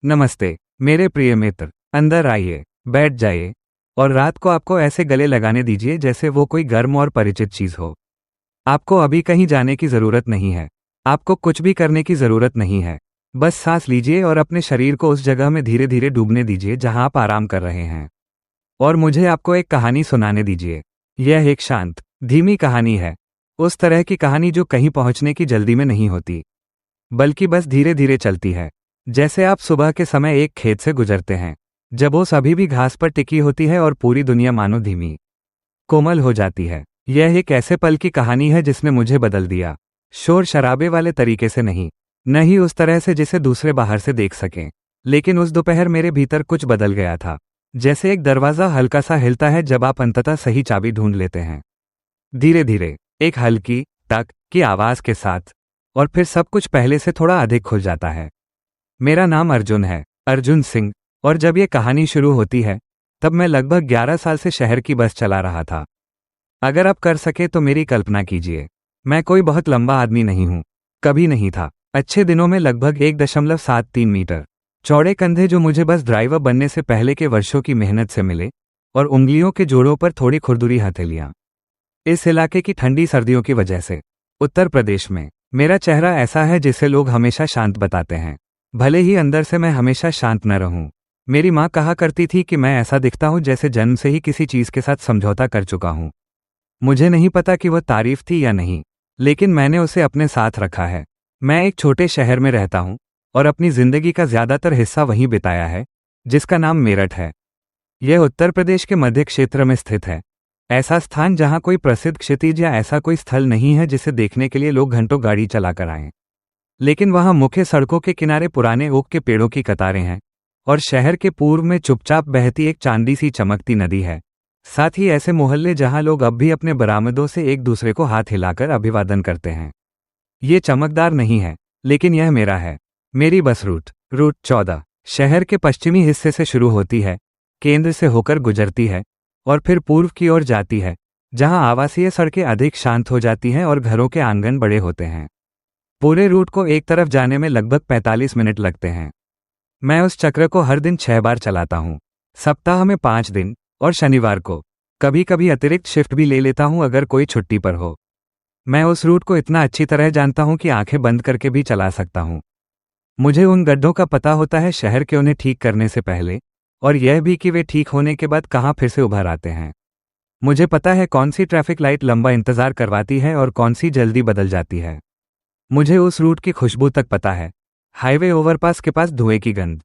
नमस्ते मेरे प्रिय मित्र, अंदर आइए, बैठ जाइए और रात को आपको ऐसे गले लगाने दीजिए जैसे वो कोई गर्म और परिचित चीज हो। आपको अभी कहीं जाने की जरूरत नहीं है। आपको कुछ भी करने की जरूरत नहीं है। बस सांस लीजिए और अपने शरीर को उस जगह में धीरे धीरे डूबने दीजिए जहां आप आराम कर रहे हैं। और मुझे आपको एक कहानी सुनाने दीजिए। यह एक शांत, धीमी कहानी है। उस तरह की कहानी जो कहीं पहुंचने की जल्दी में नहीं होती, बल्कि बस धीरे धीरे चलती है। जैसे आप सुबह के समय एक खेत से गुजरते हैं, जब ओस अभी भी घास पर टिकी होती है और पूरी दुनिया मानो धीमी, कोमल हो जाती है। यह एक ऐसे पल की कहानी है जिसने मुझे बदल दिया। शोर शराबे वाले तरीके से नहीं, न ही उस तरह से जिसे दूसरे बाहर से देख सकें। लेकिन उस दोपहर मेरे भीतर कुछ बदल गया था। जैसे एक दरवाजा हल्का सा हिलता है जब आप अंततः सही चाबी ढूंढ लेते हैं। धीरे धीरे, एक हल्की टक की आवाज के साथ, और फिर सब कुछ पहले से थोड़ा अधिक खुल जाता है। मेरा नाम अर्जुन है, अर्जुन सिंह, और जब ये कहानी शुरू होती है तब मैं लगभग 11 साल से शहर की बस चला रहा था। अगर आप कर सके तो मेरी कल्पना कीजिए। मैं कोई बहुत लंबा आदमी नहीं हूं, कभी नहीं था। अच्छे दिनों में लगभग 1.73 मीटर चौड़े कंधे जो मुझे बस ड्राइवर बनने से पहले के वर्षों की मेहनत से मिले, और उंगलियों के जोड़ों पर थोड़ी खुरदुरी हथेलियां। इस इलाके की ठंडी सर्दियों की वजह से उत्तर प्रदेश में मेरा चेहरा ऐसा है जिसे लोग हमेशा शांत बताते हैं, भले ही अंदर से मैं हमेशा शांत न रहूं। मेरी माँ कहा करती थी कि मैं ऐसा दिखता हूं जैसे जन्म से ही किसी चीज के साथ समझौता कर चुका हूं। मुझे नहीं पता कि वह तारीफ थी या नहीं, लेकिन मैंने उसे अपने साथ रखा है। मैं एक छोटे शहर में रहता हूं और अपनी जिंदगी का ज्यादातर हिस्सा वहीं बिताया है, जिसका नाम मेरठ है। यह उत्तर प्रदेश के मध्य क्षेत्र में स्थित है। ऐसा स्थान जहां कोई प्रसिद्ध क्षितिज या ऐसा कोई स्थल नहीं है जिसे देखने के लिए लोग घंटों गाड़ी चलाकर आएं। लेकिन वहां मुख्य सड़कों के किनारे पुराने ओक के पेड़ों की कतारें हैं, और शहर के पूर्व में चुपचाप बहती एक चांदी सी चमकती नदी है। साथ ही ऐसे मोहल्ले जहां लोग अब भी अपने बरामदों से एक दूसरे को हाथ हिलाकर अभिवादन करते हैं। ये चमकदार नहीं है, लेकिन यह मेरा है। मेरी बस रूट 14 शहर के पश्चिमी हिस्से से शुरू होती है, केंद्र से होकर गुजरती है और फिर पूर्व की ओर जाती है, जहां आवासीय सड़कें अधिक शांत हो जाती हैं और घरों के आंगन बड़े होते हैं। पूरे रूट को एक तरफ जाने में लगभग 45 मिनट लगते हैं। मैं उस चक्र को हर दिन 6 बार चलाता हूँ, सप्ताह में 5 दिन, और शनिवार को कभी कभी अतिरिक्त शिफ्ट भी ले लेता हूँ अगर कोई छुट्टी पर हो। मैं उस रूट को इतना अच्छी तरह जानता हूँ कि आंखें बंद करके भी चला सकता हूँ। मुझे उन गड्ढों का पता होता है शहर के उन्हें ठीक करने से पहले, और यह भी कि वे ठीक होने के बाद कहाँ फिर से उभर आते हैं। मुझे पता है कौन सी ट्रैफिक लाइट लंबा इंतजार करवाती है और कौन सी जल्दी बदल जाती है। मुझे उस रूट की खुशबू तक पता है। हाईवे ओवरपास के पास धुएं की गंध,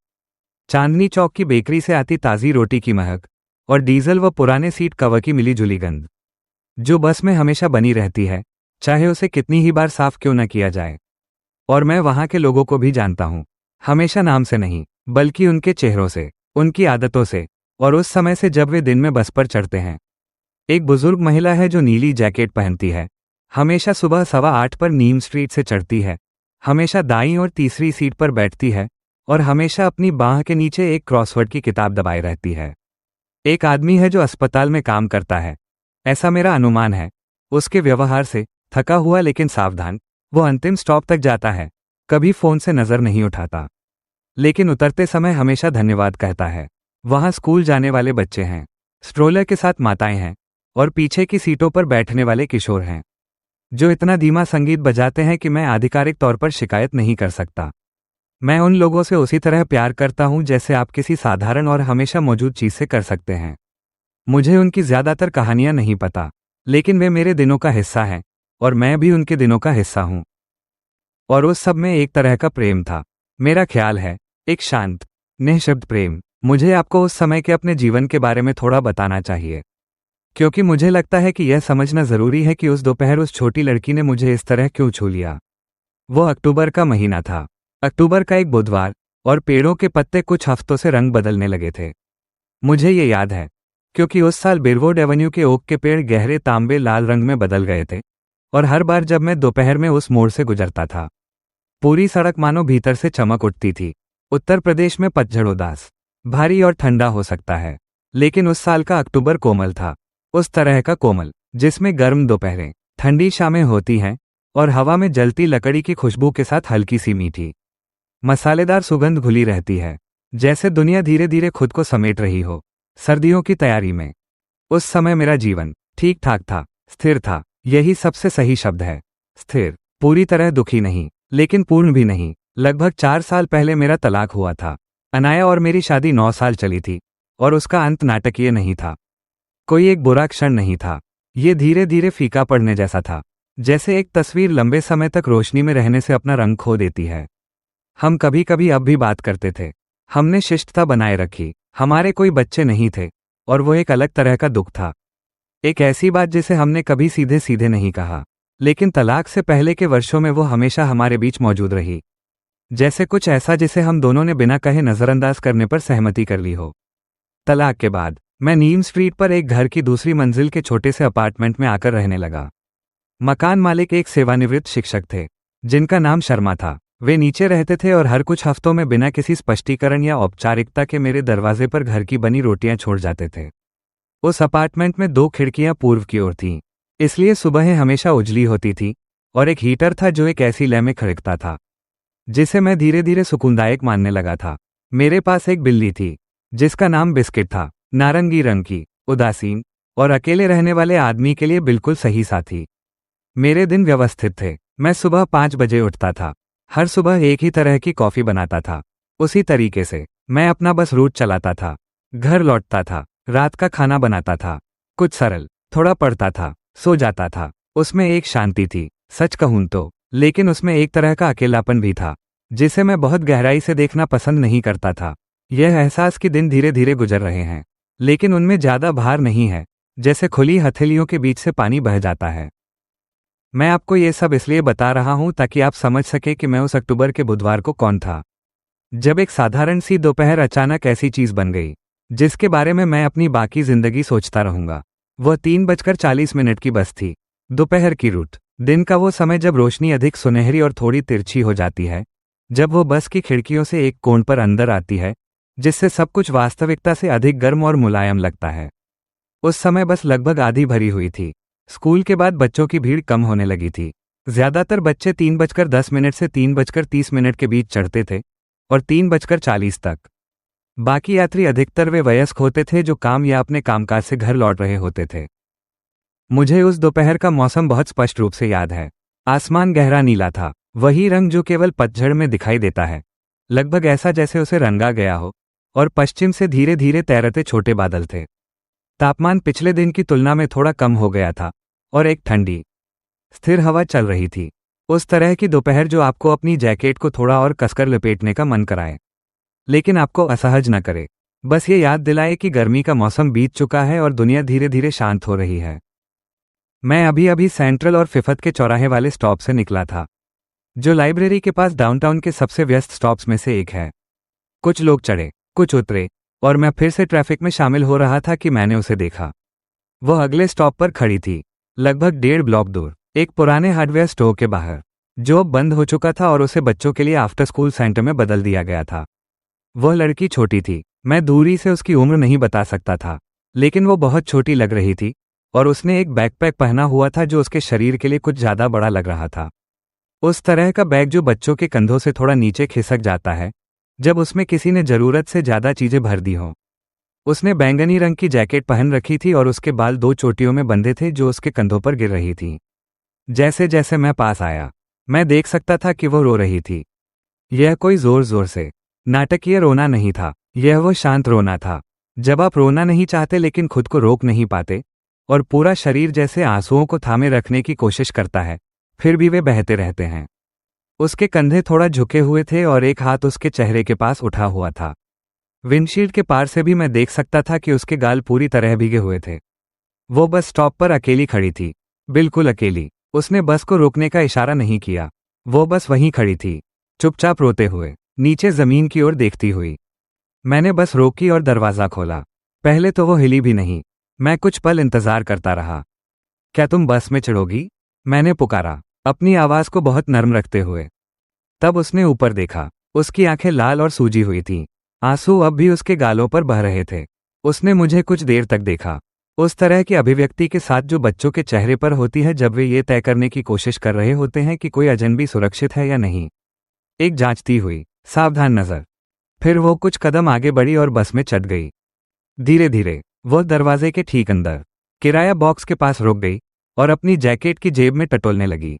चांदनी चौक की बेकरी से आती ताज़ी रोटी की महक, और डीजल व पुराने सीट कवर की मिली जुली गंध, जो बस में हमेशा बनी रहती है, चाहे उसे कितनी ही बार साफ क्यों न किया जाए। और मैं वहाँ के लोगों को भी जानता हूँ, हमेशा नाम से नहीं, बल्कि उनके चेहरों से, उनकी आदतों से, और उस समय से जब वे दिन में बस पर चढ़ते हैं। एक बुजुर्ग महिला है जो नीली जैकेट पहनती है, हमेशा सुबह 8:15 पर नीम स्ट्रीट से चढ़ती है, हमेशा दाईं और तीसरी सीट पर बैठती है, और हमेशा अपनी बांह के नीचे एक क्रॉसवर्ड की किताब दबाए रहती है। एक आदमी है जो अस्पताल में काम करता है, ऐसा मेरा अनुमान है। उसके व्यवहार से, थका हुआ लेकिन सावधान, वो अंतिम स्टॉप तक जाता है, कभी फोन से नजर नहीं उठाता, लेकिन उतरते समय हमेशा धन्यवाद कहता है। वहां स्कूल जाने वाले बच्चे हैं, स्ट्रोलर के साथ माताएं हैं, और पीछे की सीटों पर बैठने वाले किशोर हैं, जो इतना धीमा संगीत बजाते हैं कि मैं आधिकारिक तौर पर शिकायत नहीं कर सकता। मैं उन लोगों से उसी तरह प्यार करता हूं जैसे आप किसी साधारण और हमेशा मौजूद चीज से कर सकते हैं। मुझे उनकी ज्यादातर कहानियां नहीं पता, लेकिन वे मेरे दिनों का हिस्सा हैं, और मैं भी उनके दिनों का हिस्सा हूं। और उस सब में एक तरह का प्रेम था, मेरा ख्याल है, एक शांत, निःशब्द प्रेम। मुझे आपको उस समय के अपने जीवन के बारे में थोड़ा बताना चाहिए, क्योंकि मुझे लगता है कि यह समझना जरूरी है कि उस दोपहर उस छोटी लड़की ने मुझे इस तरह क्यों छू लिया। वो अक्टूबर का महीना था, अक्टूबर का एक बुधवार, और पेड़ों के पत्ते कुछ हफ्तों से रंग बदलने लगे थे। मुझे ये याद है क्योंकि उस साल बिरवुड एवेन्यू के ओक के पेड़ गहरे तांबे लाल रंग में बदल गए थे, और हर बार जब मैं दोपहर में उस मोड़ से गुजरता था, पूरी सड़क मानो भीतर से चमक उठती थी। उत्तर प्रदेश में पतझड़ उदास, भारी और ठंडा हो सकता है, लेकिन उस साल का अक्टूबर कोमल था, उस तरह का कोमल जिसमें गर्म दोपहरें, ठंडी शामें होती हैं, और हवा में जलती लकड़ी की खुशबू के साथ हल्की सी मीठी, मसालेदार सुगंध घुली रहती है। जैसे दुनिया धीरे धीरे खुद को समेट रही हो सर्दियों की तैयारी में। उस समय मेरा जीवन ठीक ठाक था, स्थिर था। यही सबसे सही शब्द है, स्थिर। पूरी तरह दुखी नहीं, लेकिन पूर्ण भी नहीं। लगभग 4 साल पहले मेरा तलाक हुआ था। अनाया और मेरी शादी 9 साल चली थी, और उसका अंत नाटकीय नहीं था। कोई एक बुरा क्षण नहीं था। ये धीरे धीरे फीका पड़ने जैसा था, जैसे एक तस्वीर लंबे समय तक रोशनी में रहने से अपना रंग खो देती है। हम कभी कभी अब भी बात करते थे। हमने शिष्टता बनाए रखी। हमारे कोई बच्चे नहीं थे, और वो एक अलग तरह का दुख था। एक ऐसी बात जिसे हमने कभी सीधे सीधे नहीं कहा, लेकिन तलाक से पहले के वर्षों में वो हमेशा हमारे बीच मौजूद रही। जैसे कुछ ऐसा जिसे हम दोनों ने बिना कहे नजरअंदाज करने पर सहमति कर ली हो। तलाक के बाद मैं नीम स्ट्रीट पर एक घर की दूसरी मंजिल के छोटे से अपार्टमेंट में आकर रहने लगा। मकान मालिक एक सेवानिवृत्त शिक्षक थे, जिनका नाम शर्मा था। वे नीचे रहते थे और हर कुछ हफ्तों में बिना किसी स्पष्टीकरण या औपचारिकता के मेरे दरवाजे पर घर की बनी रोटियां छोड़ जाते थे। उस अपार्टमेंट में 2 खिड़कियां पूर्व की ओर थीं, इसलिए सुबहें हमेशा उजली होती थी, और एक हीटर था जो एक ऐसी लय में खड़कता था जिसे मैं धीरे धीरे सुकूनदायक मानने लगा था। मेरे पास एक बिल्ली थी, जिसका नाम बिस्किट था। नारंगी रंग की, उदासीन और अकेले रहने वाले आदमी के लिए बिल्कुल सही साथी। मेरे दिन व्यवस्थित थे। मैं सुबह 5 बजे उठता था। हर सुबह एक ही तरह की कॉफी बनाता था। उसी तरीके से मैं अपना बस रूट चलाता था, घर लौटता था, रात का खाना बनाता था, कुछ सरल, थोड़ा पढ़ता था, सो जाता था। उसमें एक शांति थी, सच कहूं तो, लेकिन उसमें एक तरह का अकेलापन भी था, जिसे मैं बहुत गहराई से देखना पसंद नहीं करता था। यह एहसास कि दिन धीरे धीरे गुजर रहे हैं, लेकिन उनमें ज्यादा भार नहीं है, जैसे खुली हथेलियों के बीच से पानी बह जाता है। मैं आपको ये सब इसलिए बता रहा हूं ताकि आप समझ सके कि मैं उस अक्टूबर के बुधवार को कौन था, जब एक साधारण सी दोपहर अचानक ऐसी चीज बन गई जिसके बारे में मैं अपनी बाकी जिंदगी सोचता रहूंगा। वह 3:40 की बस थी, दोपहर की रूट। दिन का वो समय जब रोशनी अधिक सुनहरी और थोड़ी तिरछी हो जाती है, जब वो बस की खिड़कियों से एक कोण पर अंदर आती है, जिससे सब कुछ वास्तविकता से अधिक गर्म और मुलायम लगता है। उस समय बस लगभग आधी भरी हुई थी। स्कूल के बाद बच्चों की भीड़ कम होने लगी थी। ज्यादातर बच्चे 3:10 से 3:30 के बीच चढ़ते थे, और 3:40 तक। बाकी यात्री अधिकतर वे वयस्क होते थे जो काम या अपने कामकाज से घर लौट रहे होते थे। मुझे उस दोपहर का मौसम बहुत स्पष्ट रूप से याद है। आसमान गहरा नीला था, वही रंग जो केवल पतझड़ में दिखाई देता है, लगभग ऐसा जैसे उसे रंगा गया हो, और पश्चिम से धीरे धीरे तैरते छोटे बादल थे। तापमान पिछले दिन की तुलना में थोड़ा कम हो गया था, और एक ठंडी, स्थिर हवा चल रही थी। उस तरह की दोपहर जो आपको अपनी जैकेट को थोड़ा और कसकर लपेटने का मन कराए, लेकिन आपको असहज न करे। बस ये याद दिलाए कि गर्मी का मौसम बीत चुका है और दुनिया धीरे धीरे शांत हो रही है। मैं अभी अभी सेंट्रल और फिफ्थ के चौराहे वाले स्टॉप से निकला था, जो लाइब्रेरी के पास डाउनटाउन के सबसे व्यस्त स्टॉप्स में से एक है। कुछ लोग चढ़े, कुछ उतरे, और मैं फिर से ट्रैफिक में शामिल हो रहा था कि मैंने उसे देखा। वह अगले स्टॉप पर खड़ी थी, लगभग 1.5 ब्लॉक दूर, एक पुराने हार्डवेयर स्टोर के बाहर, जो अब बंद हो चुका था और उसे बच्चों के लिए आफ्टर स्कूल सेंटर में बदल दिया गया था। वह लड़की छोटी थी। मैं दूरी से उसकी उम्र नहीं बता सकता था, लेकिन वो बहुत छोटी लग रही थी, और उसने एक बैकपैक पहना हुआ था जो उसके शरीर के लिए कुछ ज्यादा बड़ा लग रहा था। उस तरह का बैग जो बच्चों के कंधों से थोड़ा नीचे खिसक जाता है जब उसमें किसी ने जरूरत से ज्यादा चीजें भर दी हों। उसने बैंगनी रंग की जैकेट पहन रखी थी और उसके बाल 2 चोटियों में बंधे थे जो उसके कंधों पर गिर रही थी। जैसे जैसे मैं पास आया, मैं देख सकता था कि वो रो रही थी। यह कोई जोर जोर से नाटकीय रोना नहीं था, यह वो शांत रोना था जब आप रोना नहीं चाहते लेकिन खुद को रोक नहीं पाते, और पूरा शरीर जैसे आंसुओं को थामे रखने की कोशिश करता है, फिर भी वे बहते रहते हैं। उसके कंधे थोड़ा झुके हुए थे और एक हाथ उसके चेहरे के पास उठा हुआ था। विंडशील्ड के पार से भी मैं देख सकता था कि उसके गाल पूरी तरह भीगे हुए थे। वो बस स्टॉप पर अकेली खड़ी थी, बिल्कुल अकेली। उसने बस को रोकने का इशारा नहीं किया, वो बस वहीं खड़ी थी, चुपचाप रोते हुए, नीचे जमीन की ओर देखती हुई। मैंने बस रोकी और दरवाजा खोला। पहले तो वो हिली भी नहीं। मैं कुछ पल इंतजार करता रहा। क्या तुम बस में चढ़ोगी? मैंने पुकारा, अपनी आवाज को बहुत नर्म रखते हुए। तब उसने ऊपर देखा। उसकी आंखें लाल और सूजी हुई थीं, आंसू अब भी उसके गालों पर बह रहे थे। उसने मुझे कुछ देर तक देखा, उस तरह की अभिव्यक्ति के साथ जो बच्चों के चेहरे पर होती है जब वे ये तय करने की कोशिश कर रहे होते हैं कि कोई अजनबी सुरक्षित है या नहीं। एक जांचती हुई, सावधान नजर। फिर वो कुछ कदम आगे बढ़ी और बस में चढ़ गई। धीरे धीरे वो दरवाजे के ठीक अंदर किराया बॉक्स के पास रुक गई और अपनी जैकेट की जेब में टटोलने लगी।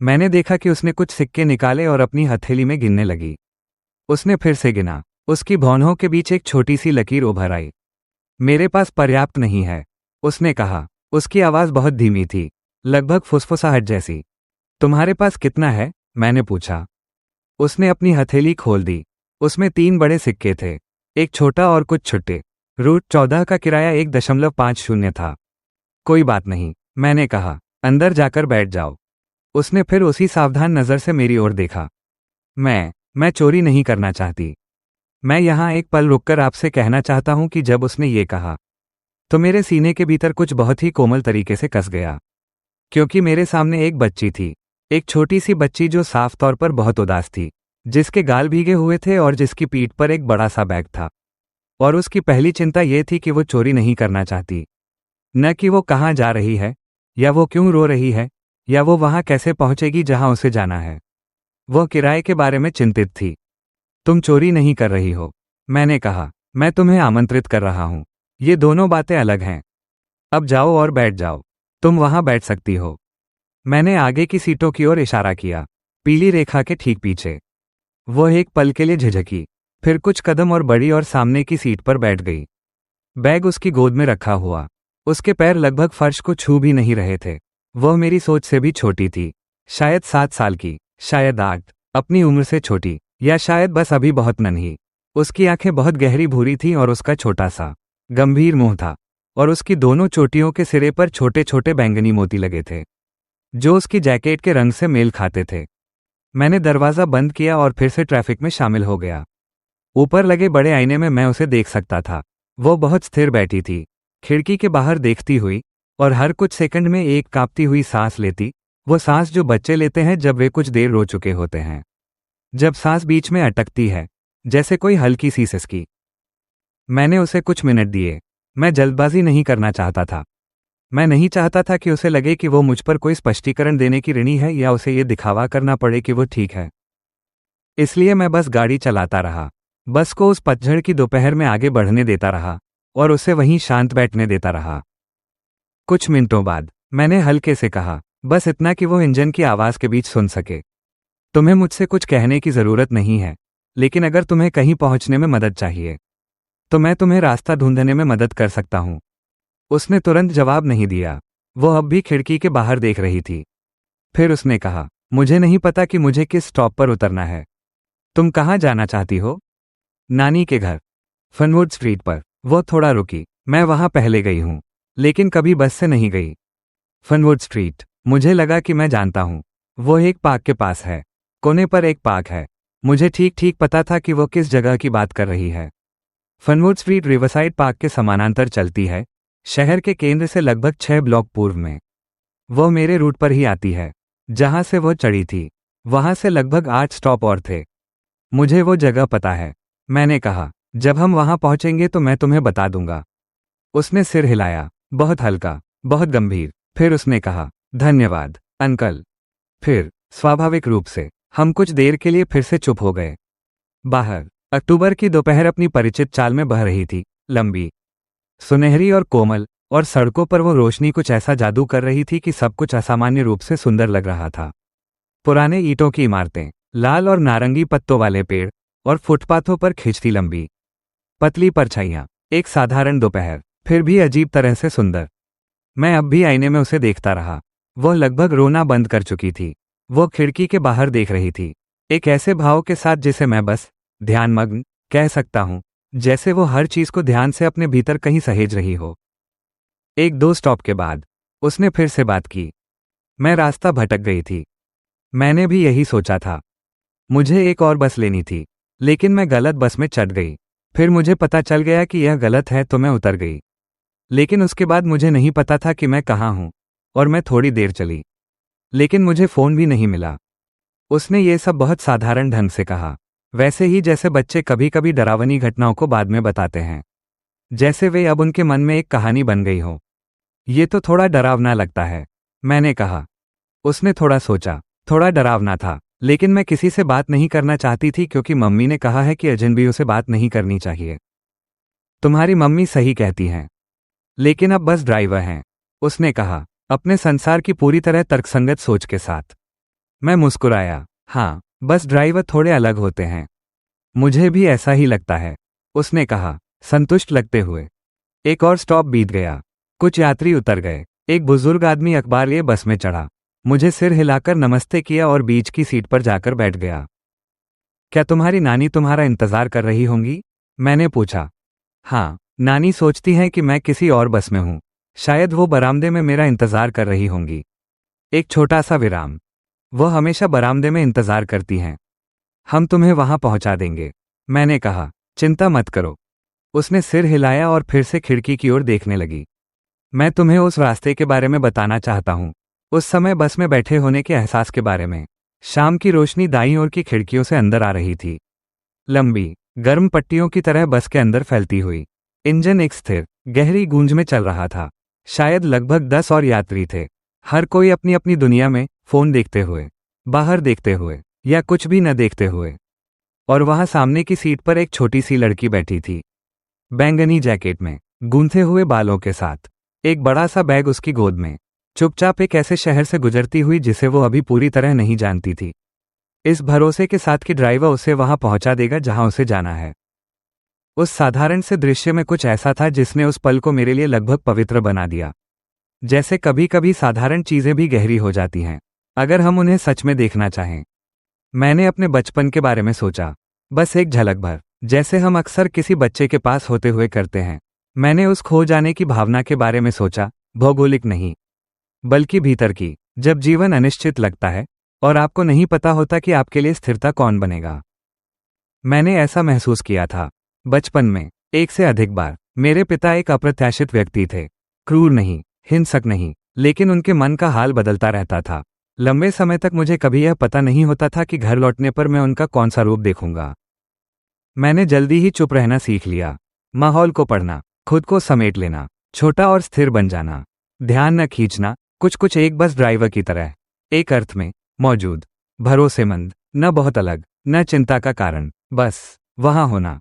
मैंने देखा कि उसने कुछ सिक्के निकाले और अपनी हथेली में गिनने लगी। उसने फिर से गिना। उसकी भौंहों के बीच एक छोटी सी लकीर उभर आई। मेरे पास पर्याप्त नहीं है, उसने कहा। उसकी आवाज़ बहुत धीमी थी, लगभग फुसफुसाहट जैसी। तुम्हारे पास कितना है? मैंने पूछा। उसने अपनी हथेली खोल दी। उसमें 3 बड़े सिक्के थे, एक छोटा और कुछ छुट्टे। रूट 14 का किराया 1.50 था। कोई बात नहीं, मैंने कहा। अंदर जाकर बैठ जाओ। उसने फिर उसी सावधान नज़र से मेरी ओर देखा। मैं चोरी नहीं करना चाहती। मैं यहाँ एक पल रुककर आपसे कहना चाहता हूँ कि जब उसने ये कहा तो मेरे सीने के भीतर कुछ बहुत ही कोमल तरीके से कस गया, क्योंकि मेरे सामने एक बच्ची थी, एक छोटी सी बच्ची जो साफ तौर पर बहुत उदास थी, जिसके गाल भीगे हुए थे और जिसकी पीठ पर एक बड़ा सा बैग था। और उसकी पहली चिंता यह थी कि वो चोरी नहीं करना चाहती, न कि वो कहाँ जा रही है, या वो क्यों रो रही है, या वो वहाँ कैसे पहुँचेगी जहाँ उसे जाना है। वह किराए के बारे में चिंतित थी। तुम चोरी नहीं कर रही हो, मैंने कहा। मैं तुम्हें आमंत्रित कर रहा हूँ। ये दोनों बातें अलग हैं। अब जाओ और बैठ जाओ। तुम वहाँ बैठ सकती हो। मैंने आगे की सीटों की ओर इशारा किया, पीली रेखा के ठीक पीछे। वो एक पल के लिए झिझकी, फिर कुछ कदम और बढ़ी और सामने की सीट पर बैठ गई। बैग उसकी गोद में रखा हुआ, उसके पैर लगभग फर्श को छू भी नहीं रहे थे। वह मेरी सोच से भी छोटी थी, शायद 7 साल की, शायद 8, अपनी उम्र से छोटी, या शायद बस अभी बहुत नन्ही। उसकी आंखें बहुत गहरी भूरी थीं और उसका छोटा सा गंभीर मुंह था, और उसकी दोनों चोटियों के सिरे पर छोटे छोटे बैंगनी मोती लगे थे, जो उसकी जैकेट के रंग से मेल खाते थे। मैंने दरवाज़ा बंद किया और फिर से ट्रैफिक में शामिल हो गया। ऊपर लगे बड़े आईने में मैं उसे देख सकता था। वो बहुत स्थिर बैठी थी, खिड़की के बाहर देखती हुई, और हर कुछ सेकंड में एक कांपती हुई सांस लेती, वो सांस जो बच्चे लेते हैं जब वे कुछ देर रो चुके होते हैं, जब सांस बीच में अटकती है, जैसे कोई हल्की सी सिसकी। मैंने उसे कुछ मिनट दिए। मैं जल्दबाजी नहीं करना चाहता था। मैं नहीं चाहता था कि उसे लगे कि वो मुझ पर कोई स्पष्टीकरण देने की ऋणी है या उसे ये दिखावा करना पड़े कि वो ठीक है। इसलिए मैं बस गाड़ी चलाता रहा, बस को उस पतझड़ की दोपहर में आगे बढ़ने देता रहा और उसे वहीं शांत बैठने देता रहा। कुछ मिनटों बाद मैंने हल्के से कहा, बस इतना कि वो इंजन की आवाज़ के बीच सुन सके। तुम्हें मुझसे कुछ कहने की ज़रूरत नहीं है, लेकिन अगर तुम्हें कहीं पहुंचने में मदद चाहिए तो मैं तुम्हें रास्ता ढूंढने में मदद कर सकता हूं। उसने तुरंत जवाब नहीं दिया। वो अब भी खिड़की के बाहर देख रही थी। फिर उसने कहा, मुझे नहीं पता कि मुझे किस स्टॉप पर उतरना है। तुम कहाँ जाना चाहती हो? नानी के घर, फनवुड स्ट्रीट पर। वो थोड़ा रुकी। मैं वहां पहले गई हूं, लेकिन कभी बस से नहीं गई। फनवुड स्ट्रीट, मुझे लगा कि मैं जानता हूं। वो एक पार्क के पास है, कोने पर एक पार्क है। मुझे ठीक ठीक पता था कि वो किस जगह की बात कर रही है। फनवुड स्ट्रीट रिवरसाइड पार्क के समानांतर चलती है, शहर के केंद्र से लगभग 6 ब्लॉक पूर्व में। वो मेरे रूट पर ही आती है, जहां से वो चढ़ी थी। वहां से लगभग 8 स्टॉप और थे। मुझे वो जगह पता है, मैंने कहा। जब हम वहां पहुंचेंगे तो मैं तुम्हें बता दूंगा। उसने सिर हिलाया, बहुत हल्का, बहुत गंभीर। फिर उसने कहा, धन्यवाद अंकल। फिर स्वाभाविक रूप से हम कुछ देर के लिए फिर से चुप हो गए। बाहर अक्टूबर की दोपहर अपनी परिचित चाल में बह रही थी, लंबी, सुनहरी और कोमल, और सड़कों पर वो रोशनी कुछ ऐसा जादू कर रही थी कि सब कुछ असामान्य रूप से सुंदर लग रहा था। पुराने ईंटों की इमारतें, लाल और नारंगी पत्तों वाले पेड़, और फुटपाथों पर खिंचती लंबी पतली परछाइयां। एक साधारण दोपहर, फिर भी अजीब तरह से सुंदर। मैं अब भी आईने में उसे देखता रहा। वह लगभग रोना बंद कर चुकी थी। वो खिड़की के बाहर देख रही थी, एक ऐसे भाव के साथ जिसे मैं बस ध्यानमग्न कह सकता हूं, जैसे वो हर चीज को ध्यान से अपने भीतर कहीं सहेज रही हो। 1-2 स्टॉप के बाद उसने फिर से बात की। मैं रास्ता भटक गई थी। मैंने भी यही सोचा था। मुझे एक और बस लेनी थी, लेकिन मैं गलत बस में चढ़ गई। फिर मुझे पता चल गया कि यह गलत है तो मैं उतर गई। लेकिन उसके बाद मुझे नहीं पता था कि मैं कहाँ हूँ, और मैं थोड़ी देर चली, लेकिन मुझे फ़ोन भी नहीं मिला। उसने ये सब बहुत साधारण ढंग से कहा, वैसे ही जैसे बच्चे कभी कभी डरावनी घटनाओं को बाद में बताते हैं, जैसे वे अब उनके मन में एक कहानी बन गई हो। ये तो थोड़ा डरावना लगता है, मैंने कहा। उसने थोड़ा सोचा। थोड़ा डरावना था, लेकिन मैं किसी से बात नहीं करना चाहती थी क्योंकि मम्मी ने कहा है कि अजनबियों से बात नहीं करनी चाहिए। तुम्हारी मम्मी सही कहती हैं। लेकिन अब बस ड्राइवर हैं, उसने कहा, अपने संसार की पूरी तरह तर्कसंगत सोच के साथ। मैं मुस्कुराया। हाँ, बस ड्राइवर थोड़े अलग होते हैं। मुझे भी ऐसा ही लगता है, उसने कहा, संतुष्ट लगते हुए। एक और स्टॉप बीत गया। कुछ यात्री उतर गए। एक बुजुर्ग आदमी अखबार लिए बस में चढ़ा, मुझे सिर हिलाकर नमस्ते किया और बीच की सीट पर जाकर बैठ गया। क्या तुम्हारी नानी तुम्हारा इंतजार कर रही होंगी? मैंने पूछा। हाँ, नानी सोचती हैं कि मैं किसी और बस में हूँ। शायद वो बरामदे में मेरा इंतजार कर रही होंगी। एक छोटा सा विराम। वो हमेशा बरामदे में इंतजार करती हैं। हम तुम्हें वहां पहुंचा देंगे, मैंने कहा। चिंता मत करो। उसने सिर हिलाया और फिर से खिड़की की ओर देखने लगी। मैं तुम्हें उस रास्ते के बारे में बताना चाहता हूँ, उस समय बस में बैठे होने के एहसास के बारे में। शाम की रोशनी दाईं ओर की खिड़कियों से अंदर आ रही थी, लंबी गर्म पट्टियों की तरह बस के अंदर फैलती हुई। इंजन एक स्थिर गहरी गूंज में चल रहा था। शायद लगभग 10 और यात्री थे, हर कोई अपनी अपनी दुनिया में, फोन देखते हुए, बाहर देखते हुए या कुछ भी न देखते हुए। और वहां सामने की सीट पर एक छोटी सी लड़की बैठी थी, बैंगनी जैकेट में, गूंथे हुए बालों के साथ, एक बड़ा सा बैग उसकी गोद में, चुपचाप एक ऐसे शहर से गुजरती हुई जिसे वो अभी पूरी तरह नहीं जानती थी, इस भरोसे के साथ कि ड्राइवर उसे वहां पहुंचा देगा जहां उसे जाना है। उस साधारण से दृश्य में कुछ ऐसा था जिसने उस पल को मेरे लिए लगभग पवित्र बना दिया। जैसे कभी कभी साधारण चीजें भी गहरी हो जाती हैं, अगर हम उन्हें सच में देखना चाहें। मैंने अपने बचपन के बारे में सोचा, बस एक झलक भर, जैसे हम अक्सर किसी बच्चे के पास होते हुए करते हैं। मैंने उस खो जाने की भावना के बारे में सोचा, भौगोलिक नहीं, बल्कि भीतर की, जब जीवन अनिश्चित लगता है और आपको नहीं पता होता कि आपके लिए स्थिरता कौन बनेगा। मैंने ऐसा महसूस किया था बचपन में, एक से अधिक बार। मेरे पिता एक अप्रत्याशित व्यक्ति थे, क्रूर नहीं, हिंसक नहीं, लेकिन उनके मन का हाल बदलता रहता था। लंबे समय तक मुझे कभी यह पता नहीं होता था कि घर लौटने पर मैं उनका कौन सा रूप देखूंगा। मैंने जल्दी ही चुप रहना सीख लिया, माहौल को पढ़ना, खुद को समेट लेना, छोटा और स्थिर बन जाना, ध्यान न खींचना, कुछ कुछ एक बस ड्राइवर की तरह, एक अर्थ में मौजूद, भरोसेमंद, न बहुत अलग, न चिंता का कारण, बस वहां होना।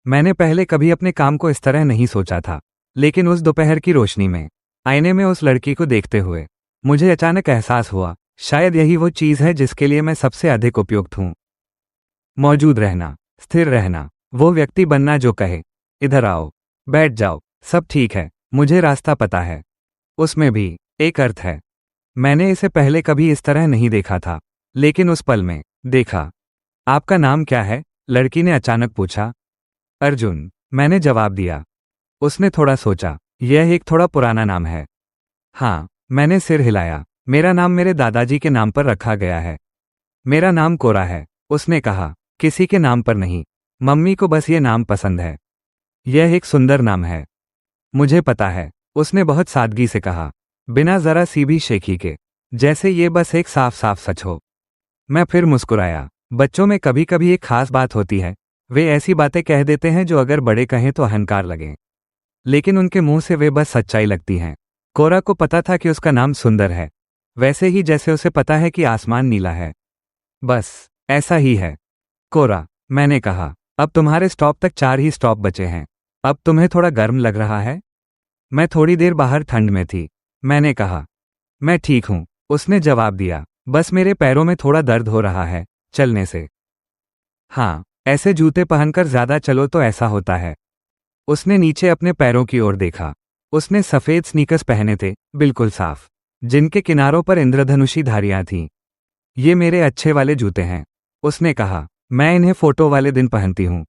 मैंने पहले कभी अपने काम को इस तरह नहीं सोचा था, लेकिन उस दोपहर की रोशनी में, आईने में उस लड़की को देखते हुए, मुझे अचानक एहसास हुआ, शायद यही वो चीज है जिसके लिए मैं सबसे अधिक उपयुक्त हूं। मौजूद रहना, स्थिर रहना, वो व्यक्ति बनना जो कहे, इधर आओ, बैठ जाओ, सब ठीक है, मुझे रास्ता पता है। उसमें भी एक अर्थ है। मैंने इसे पहले कभी इस तरह नहीं देखा था, लेकिन उस पल में देखा। आपका नाम क्या है? लड़की ने अचानक पूछा। अर्जुन, मैंने जवाब दिया। उसने थोड़ा सोचा, यह एक थोड़ा पुराना नाम है। हाँ, मैंने सिर हिलाया। मेरा नाम मेरे दादाजी के नाम पर रखा गया है। मेरा नाम कोरा है, उसने कहा, किसी के नाम पर नहीं, मम्मी को बस ये नाम पसंद है। यह एक सुंदर नाम है। मुझे पता है, उसने बहुत सादगी से कहा, बिना जरा सी भी शेखी के, जैसे ये बस एक साफ साफ सच हो। मैं फिर मुस्कुराया। बच्चों में कभी कभी एक खास बात होती है, वे ऐसी बातें कह देते हैं जो अगर बड़े कहें तो अहंकार लगे, लेकिन उनके मुंह से वे बस सच्चाई लगती हैं। कोरा को पता था कि उसका नाम सुंदर है, वैसे ही जैसे उसे पता है कि आसमान नीला है। बस ऐसा ही है। कोरा, मैंने कहा, अब तुम्हारे स्टॉप तक 4 ही स्टॉप बचे हैं। अब तुम्हें थोड़ा गर्म लग रहा है? मैं थोड़ी देर बाहर ठंड में थी, मैंने कहा। मैं ठीक हूं, उसने जवाब दिया, बस मेरे पैरों में थोड़ा दर्द हो रहा है चलने से। हाँ, ऐसे जूते पहनकर ज्यादा चलो तो ऐसा होता है। उसने नीचे अपने पैरों की ओर देखा। उसने सफेद स्नीकर्स पहने थे, बिल्कुल साफ, जिनके किनारों पर इंद्रधनुषी धारियां थीं। ये मेरे अच्छे वाले जूते हैं, उसने कहा। मैं इन्हें फोटो वाले दिन पहनती हूँ।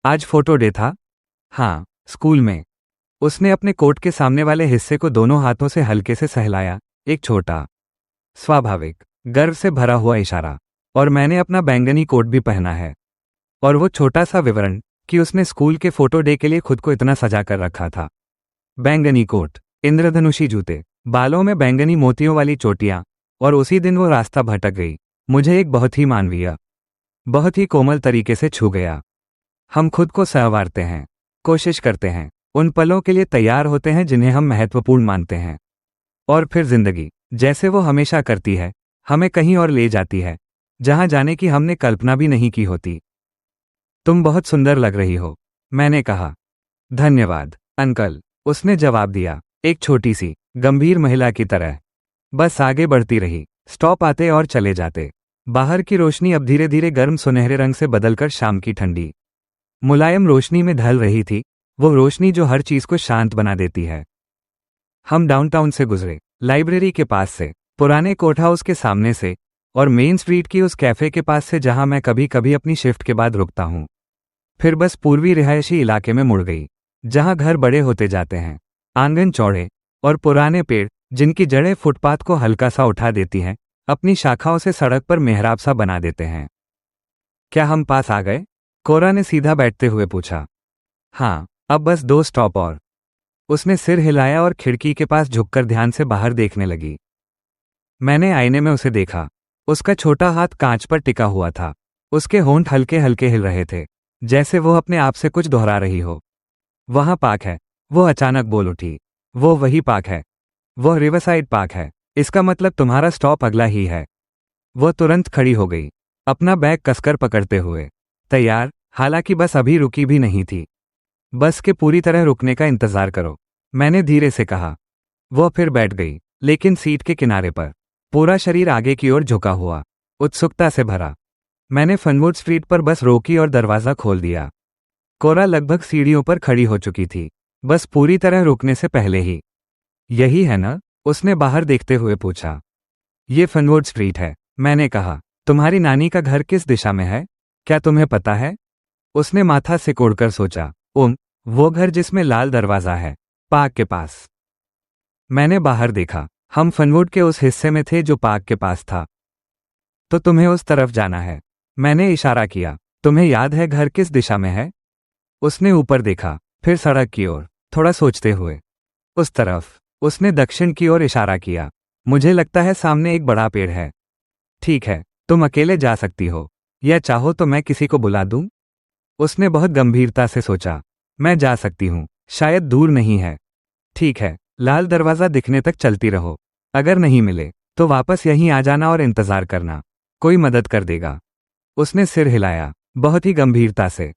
आज फोटो डे था? हाँ, स्कूल में। उसने अपने कोट के सामने वाले हिस्से को दोनों हाथों से हल्के से सहलाया, एक छोटा, स्वाभाविक, गर्व से भरा हुआ इशारा। और मैंने अपना बैंगनी कोट भी पहना है। और वो छोटा सा विवरण कि उसने स्कूल के फोटो डे के लिए खुद को इतना सजा कर रखा था। बैंगनी कोट, इंद्रधनुषी जूते, बालों में बैंगनी मोतियों वाली चोटियां, और उसी दिन वो रास्ता भटक गई, मुझे एक बहुत ही मानवीय, बहुत ही कोमल तरीके से छू गया। हम खुद को संवारते हैं, कोशिश करते हैं, उन पलों के लिए तैयार होते हैं जिन्हें हम महत्वपूर्ण मानते हैं। और फिर जिंदगी, जैसे वो हमेशा करती है, हमें कहीं और ले जाती है, जहां जाने की हमने कल्पना भी नहीं की होती। तुम बहुत सुंदर लग रही हो, मैंने कहा। धन्यवाद अंकल, उसने जवाब दिया, एक छोटी सी गंभीर महिला की तरह। बस आगे बढ़ती रही। स्टॉप आते और चले जाते। बाहर की रोशनी अब धीरे धीरे गर्म सुनहरे रंग से बदलकर शाम की ठंडी मुलायम रोशनी में ढल रही थी, वो रोशनी जो हर चीज को शांत बना देती है। हम डाउनटाउन से गुजरे, लाइब्रेरी के पास से, पुराने कोर्ट हाउस के सामने से, और मेन स्ट्रीट की उस कैफे के पास से जहां मैं कभी कभी अपनी शिफ्ट के बाद रुकता हूं। फिर बस पूर्वी रिहायशी इलाके में मुड़ गई, जहां घर बड़े होते जाते हैं, आंगन चौड़े और पुराने पेड़ जिनकी जड़ें फुटपाथ को हल्का सा उठा देती हैं, अपनी शाखाओं से सड़क पर मेहराब सा बना देते हैं। क्या हम पास आ गए? कोरा ने सीधा बैठते हुए पूछा। हाँ, अब बस 2 स्टॉप और। उसने सिर हिलाया और खिड़की के पास झुककर ध्यान से बाहर देखने लगी। मैंने आईने में उसे देखा। उसका छोटा हाथ कांच पर टिका हुआ था। उसके होंठ हल्के हल्के हिल रहे थे, जैसे वो अपने आप से कुछ दोहरा रही हो। वहां पार्क है, वो अचानक बोल उठी। वो वही पार्क है, वो रिवरसाइड पार्क है। इसका मतलब तुम्हारा स्टॉप अगला ही है। वो तुरंत खड़ी हो गई, अपना बैग कसकर पकड़ते हुए, तैयार। हालांकि बस अभी रुकी भी नहीं थी। बस के पूरी तरह रुकने का इंतजार करो, मैंने धीरे से कहा। वो फिर बैठ गई, लेकिन सीट के किनारे पर, पूरा शरीर आगे की ओर झुका हुआ, उत्सुकता से भरा। मैंने फनवुड स्ट्रीट पर बस रोकी और दरवाजा खोल दिया। कोरा लगभग सीढ़ियों पर खड़ी हो चुकी थी, बस पूरी तरह रुकने से पहले ही। यही है ना? उसने बाहर देखते हुए पूछा। ये फनवुड स्ट्रीट है, मैंने कहा। तुम्हारी नानी का घर किस दिशा में है, क्या तुम्हें पता है? उसने माथा सिकोड़कर सोचा। वो घर जिसमें लाल दरवाजा है, पार्क के पास। मैंने बाहर देखा। हम फनवुड के उस हिस्से में थे जो पार्क के पास था। तो तुम्हें उस तरफ जाना है, मैंने इशारा किया। तुम्हें याद है घर किस दिशा में है? उसने ऊपर देखा, फिर सड़क की ओर, थोड़ा सोचते हुए। उस तरफ। उसने दक्षिण की ओर इशारा किया। मुझे लगता है सामने एक बड़ा पेड़ है। ठीक है, तुम अकेले जा सकती हो, या चाहो तो मैं किसी को बुला दूं? उसने बहुत गंभीरता से सोचा। मैं जा सकती हूं, शायद दूर नहीं है। ठीक है, लाल दरवाजा दिखने तक चलती रहो। अगर नहीं मिले तो वापस यहीं आ जाना और इंतजार करना, कोई मदद कर देगा। उसने सिर हिलाया, बहुत ही गंभीरता से।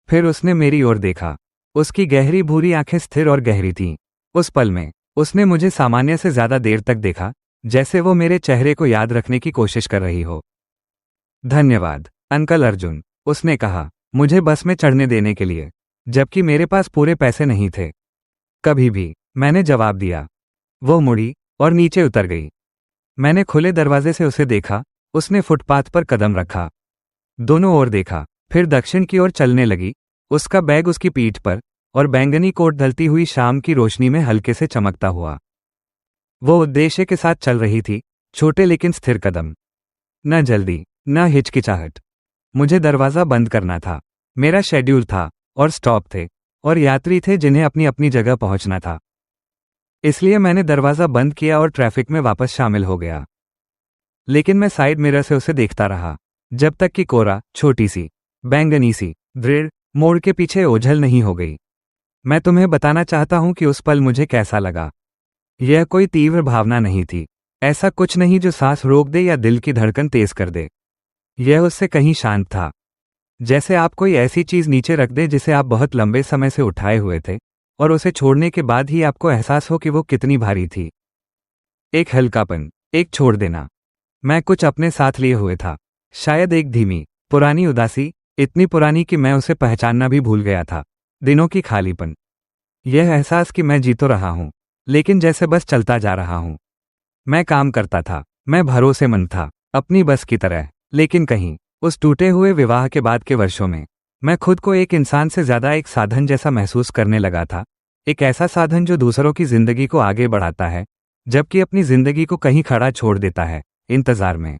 फिर उसने मेरी ओर देखा। उसकी गहरी भूरी आंखें स्थिर और गहरी थीं। उस पल में उसने मुझे सामान्य से ज्यादा देर तक देखा, जैसे वो मेरे चेहरे को याद रखने की कोशिश कर रही हो। धन्यवाद अंकल अर्जुन, उसने कहा, मुझे बस में चढ़ने देने के लिए, जबकि मेरे पास पूरे पैसे नहीं थे। कभी भी, मैंने जवाब दिया। वो मुड़ी और नीचे उतर गई। मैंने खुले दरवाजे से उसे देखा। उसने फुटपाथ पर कदम रखा, दोनों ओर देखा, फिर दक्षिण की ओर चलने लगी, उसका बैग उसकी पीठ पर, और बैंगनी कोट ढलती हुई शाम की रोशनी में हल्के से चमकता हुआ। वो उद्देश्य के साथ चल रही थी, छोटे लेकिन स्थिर कदम। न जल्दी, न हिचकिचाहट। मुझे दरवाजा बंद करना था। मेरा शेड्यूल था, और स्टॉप थे, और यात्री थे जिन्हें अपनी अपनी जगह पहुंचना था। इसलिए मैंने दरवाजा बंद किया और ट्रैफिक में वापस शामिल हो गया। लेकिन मैं साइड मिरर से उसे देखता रहा, जब तक कि कोरा, छोटी सी, बैंगनी सी, दृढ़ मोड़ के पीछे ओझल नहीं हो गई। मैं तुम्हें बताना चाहता हूं कि उस पल मुझे कैसा लगा। यह कोई तीव्र भावना नहीं थी, ऐसा कुछ नहीं जो सांस रोक दे या दिल की धड़कन तेज कर दे। यह उससे कहीं शांत था, जैसे आप कोई ऐसी चीज नीचे रख दे जिसे आप बहुत लंबे समय से उठाए हुए थे, और उसे छोड़ने के बाद ही आपको एहसास हो कि वो कितनी भारी थी। एक हल्कापन, एक छोड़ देना। मैं कुछ अपने साथ लिए हुए था, शायद एक धीमी, पुरानी उदासी, इतनी पुरानी कि मैं उसे पहचानना भी भूल गया था। दिनों की खालीपन। यह एहसास कि मैं जी तो रहा हूं, लेकिन जैसे बस चलता जा रहा हूं। मैं काम करता था, मैं भरोसेमंद था, अपनी बस की तरह, लेकिन कहीं, उस टूटे हुए विवाह के बाद के वर्षों में, मैं खुद को एक इंसान से ज्यादा एक साधन जैसा महसूस करने लगा था। एक ऐसा साधन जो दूसरों की जिंदगी को आगे बढ़ाता है, जबकि अपनी जिंदगी को कहीं खड़ा छोड़ देता है, इंतजार में।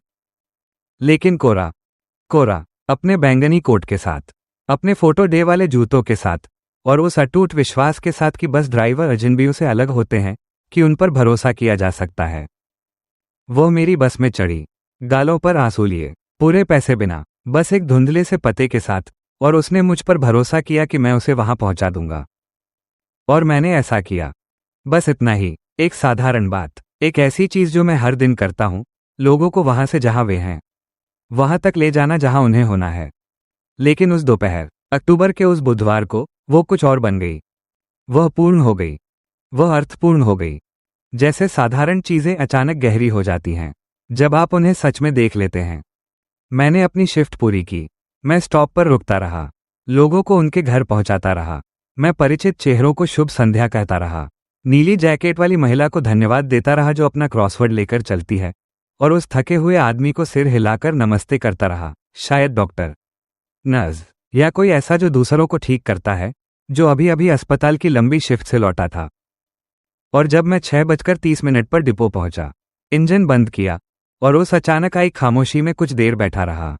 लेकिन कोरा, अपने बैंगनी कोट के साथ, अपने फोटो डे वाले जूतों के साथ, और उस अटूट विश्वास के साथ कि बस ड्राइवर अजनबियों से अलग होते हैं, कि उन पर भरोसा किया जा सकता है। वो मेरी बस में चढ़ी, गालों पर आंसू लिए, पूरे पैसे बिना, बस एक धुंधले से पते के साथ, और उसने मुझ पर भरोसा किया कि मैं उसे वहां पहुंचा दूंगा। और मैंने ऐसा किया। बस इतना ही, एक साधारण बात, एक ऐसी चीज जो मैं हर दिन करता हूं, लोगों को वहां से जहां वे हैं। वहां तक ले जाना जहां उन्हें होना है। लेकिन उस दोपहर, अक्टूबर के उस बुधवार को, वो कुछ और बन गई। वह पूर्ण हो गई। वह अर्थपूर्ण हो गई। जैसे साधारण चीजें अचानक गहरी हो जाती हैं जब आप उन्हें सच में देख लेते हैं। मैंने अपनी शिफ्ट पूरी की। मैं स्टॉप पर रुकता रहा। लोगों को उनके घर पहुंचाता रहा। मैं परिचित चेहरों को शुभ संध्या कहता रहा। नीली जैकेट वाली महिला को धन्यवाद देता रहा जो अपना क्रॉसवर्ड लेकर चलती है, और उस थके हुए आदमी को सिर हिलाकर नमस्ते करता रहा। शायद डॉक्टर, नर्स या कोई ऐसा जो दूसरों को ठीक करता है, जो अभी अभी अस्पताल की लंबी शिफ्ट से लौटा था। और जब मैं 6:30 पर डिपो पहुंचा, इंजन बंद किया और उस अचानक आई खामोशी में कुछ देर बैठा रहा।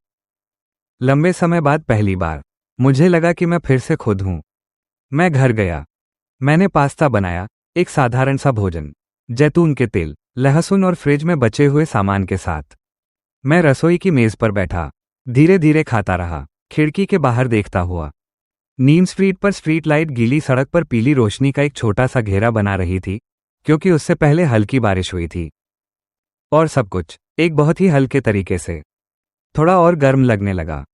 लंबे समय बाद पहली बार मुझे लगा कि मैं फिर से खुद हूं। मैं घर गया। मैंने पास्ता बनाया, एक साधारण सा भोजन, जैतून के तेल, लहसुन और फ्रिज में बचे हुए सामान के साथ। मैं रसोई की मेज पर बैठा, धीरे धीरे खाता रहा, खिड़की के बाहर देखता हुआ। नीम स्ट्रीट पर स्ट्रीट लाइट गीली सड़क पर पीली रोशनी का एक छोटा सा घेरा बना रही थी, क्योंकि उससे पहले हल्की बारिश हुई थी। और सब कुछ एक बहुत ही हल्के तरीके से थोड़ा और गर्म लगने लगा।